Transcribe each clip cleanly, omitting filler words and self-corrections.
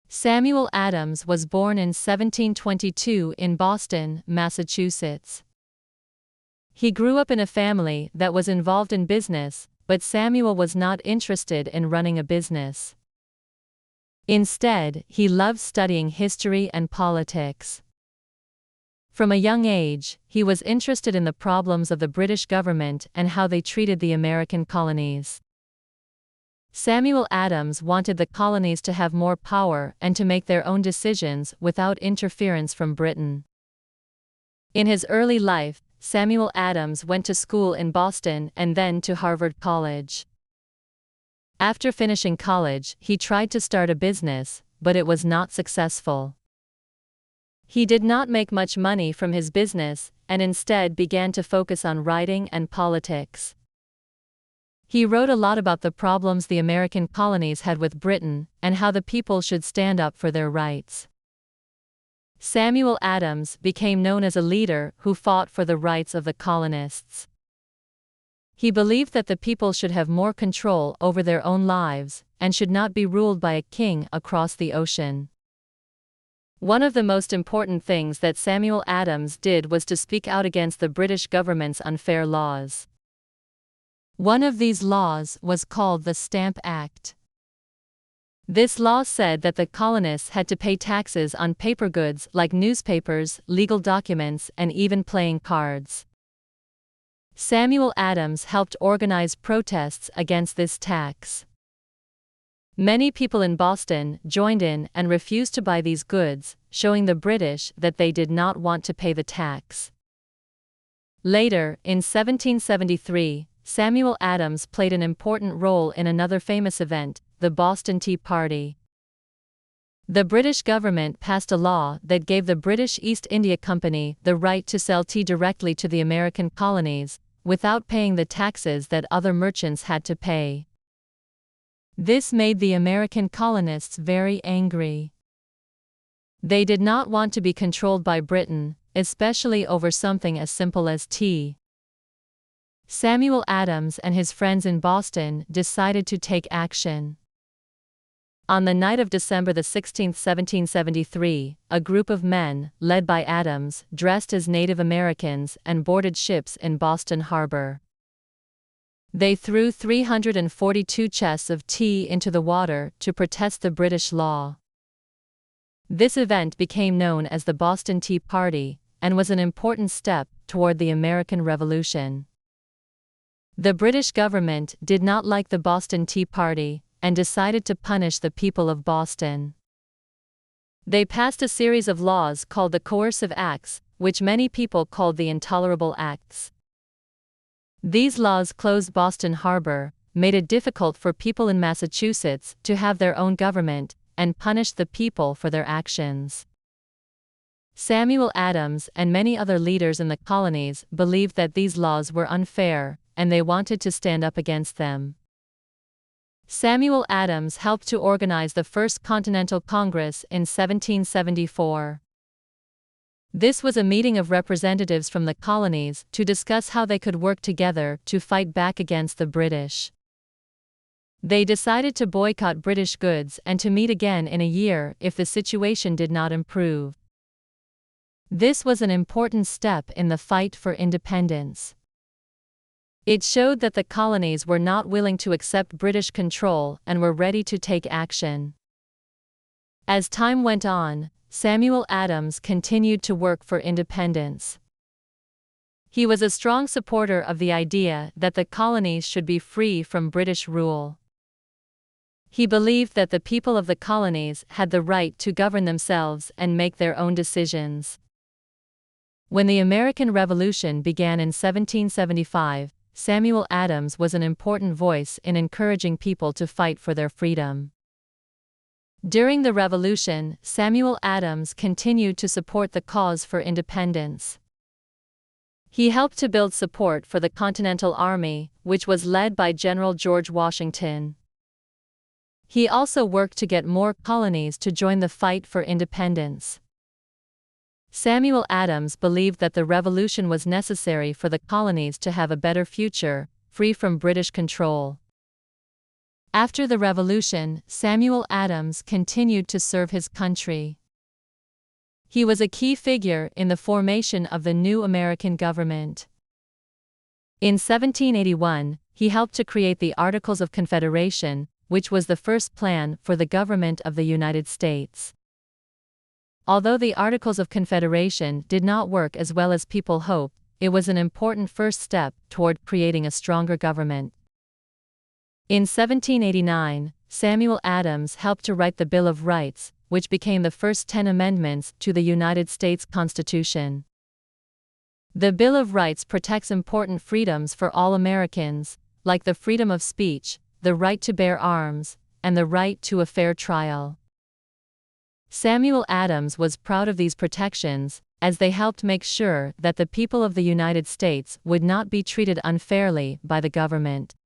Samuel Adams was born in 1722 in Boston, Massachusetts. He grew up in a family that was involved in business, but Samuel was not interested in running a business. Instead, he loved studying history and politics. From a young age, he was interested in the problems of the British government and how they treated the American colonies. Samuel Adams wanted the colonies to have more power and to make their own decisions without interference from Britain. In his early life, Samuel Adams went to school in Boston and then to Harvard College. After finishing college, he tried to start a business, but it was not successful. He did not make much money from his business, and instead began to focus on writing and politics. He wrote a lot about the problems the American colonies had with Britain, and how the people should stand up for their rights. Samuel Adams became known as a leader who fought for the rights of the colonists. He believed that the people should have more control over their own lives, and should not be ruled by a king across the ocean. One of the most important things that Samuel Adams did was to speak out against the British government's unfair laws. One of these laws was called the Stamp Act. This law said that the colonists had to pay taxes on paper goods like newspapers, legal documents, and even playing cards. Samuel Adams helped organize protests against this tax. Many people in Boston joined in and refused to buy these goods, showing the British that they did not want to pay the tax. Later, in 1773, Samuel Adams played an important role in another famous event, the Boston Tea Party. The British government passed a law that gave the British East India Company the right to sell tea directly to the American colonies, without paying the taxes that other merchants had to pay. This made the American colonists very angry. They did not want to be controlled by Britain, especially over something as simple as tea. Samuel Adams and his friends in Boston decided to take action. On the night of December 16, 1773, a group of men, led by Adams, dressed as Native Americans and boarded ships in Boston Harbor. They threw 342 chests of tea into the water to protest the British law. This event became known as the Boston Tea Party, and was an important step toward the American Revolution. The British government did not like the Boston Tea Party, and decided to punish the people of Boston. They passed a series of laws called the Coercive Acts, which many people called the Intolerable Acts. These laws closed Boston Harbor, made it difficult for people in Massachusetts to have their own government, and punished the people for their actions. Samuel Adams and many other leaders in the colonies believed that these laws were unfair, and they wanted to stand up against them. Samuel Adams helped to organize the First Continental Congress in 1774. This was a meeting of representatives from the colonies to discuss how they could work together to fight back against the British. They decided to boycott British goods and to meet again in a year if the situation did not improve. This was an important step in the fight for independence. It showed that the colonies were not willing to accept British control and were ready to take action. As time went on, Samuel Adams continued to work for independence. He was a strong supporter of the idea that the colonies should be free from British rule. He believed that the people of the colonies had the right to govern themselves and make their own decisions. When the American Revolution began in 1775, Samuel Adams was an important voice in encouraging people to fight for their freedom. During the Revolution, Samuel Adams continued to support the cause for independence. He helped to build support for the Continental Army, which was led by General George Washington. He also worked to get more colonies to join the fight for independence. Samuel Adams believed that the revolution was necessary for the colonies to have a better future, free from British control. After the Revolution, Samuel Adams continued to serve his country. He was a key figure in the formation of the new American government. In 1781, he helped to create the Articles of Confederation, which was the first plan for the government of the United States. Although the Articles of Confederation did not work as well as people hoped, it was an important first step toward creating a stronger government. In 1789, Samuel Adams helped to write the Bill of Rights, which became the first 10 amendments to the United States Constitution. The Bill of Rights protects important freedoms for all Americans, like the freedom of speech, the right to bear arms, and the right to a fair trial. Samuel Adams was proud of these protections, as they helped make sure that the people of the United States would not be treated unfairly by the government.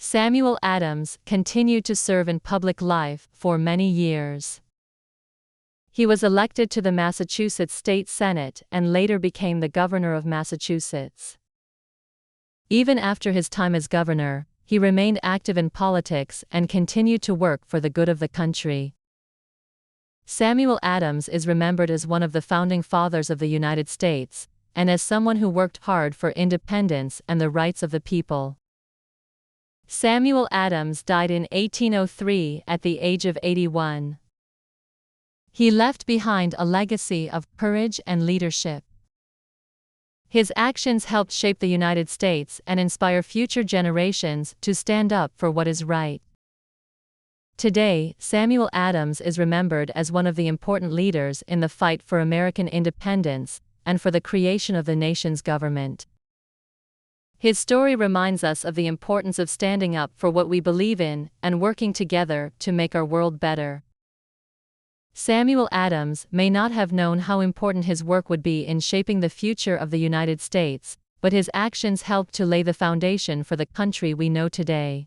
Samuel Adams continued to serve in public life for many years. He was elected to the Massachusetts State Senate and later became the governor of Massachusetts. Even after his time as governor, he remained active in politics and continued to work for the good of the country. Samuel Adams is remembered as one of the founding fathers of the United States, and as someone who worked hard for independence and the rights of the people. Samuel Adams died in 1803 at the age of 81. He left behind a legacy of courage and leadership. His actions helped shape the United States and inspire future generations to stand up for what is right. Today, Samuel Adams is remembered as one of the important leaders in the fight for American independence and for the creation of the nation's government. His story reminds us of the importance of standing up for what we believe in and working together to make our world better. Samuel Adams may not have known how important his work would be in shaping the future of the United States, but his actions helped to lay the foundation for the country we know today.